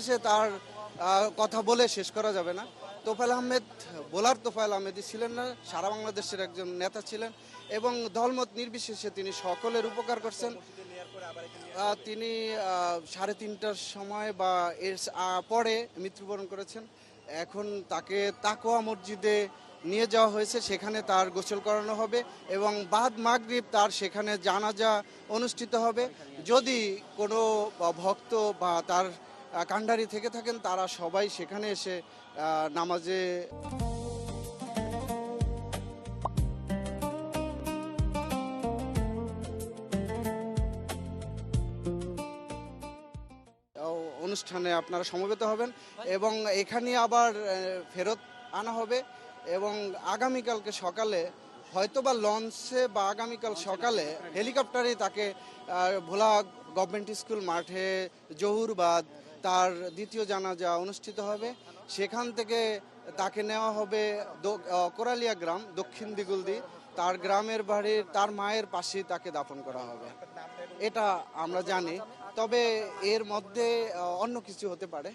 ইতিহাসে তার কথা বলে শেষ করা যাবে না। তোফায়েল আহমেদ, বোলার তোফায়েল আহমেদই ছিলেন না, সারা বাংলাদেশের একজন নেতা ছিলেন এবং দলমত নির্বিশেষে তিনি সকলের উপকার করছেন। তিনি 3:30টার সময় বা এর পরে মৃত্যুবরণ করেছেন। এখন তাকে তাকওয়া মসজিদে নিয়ে যাওয়া হয়েছে, সেখানে তার গোসল করানো হবে এবং বাদ মাগরিব তার সেখানে জানাজা অনুষ্ঠিত হবে। যদি কোনো ভক্ত বা তার কান্ডারি থেকে থাকেন, তারা সবাই সেখানে এসে নামাজে অনুষ্ঠানে আপনারা সমবেত হবেন এবং এখানে আবার ফেরত আনা হবে এবং আগামীকালকে সকালে হয়তোবা লঞ্চে বা আগামীকাল সকালে হেলিকপ্টারে তাকে ভোলা গভর্নমেন্ট স্কুল মাঠে জহুরবাদ তার দ্বিতীয় জানাজা অনুষ্ঠিত হবে। সেখান থেকে তাকে নেওয়া হবে কোরালিয়া গ্রাম, দক্ষিণ দিগুলদি, তার গ্রামের বাড়ির তার মায়ের পাশেই তাকে দাফন করা হবে। এটা আমরা জানি, তবে এর মধ্যে অন্য কিছু হতে পারে।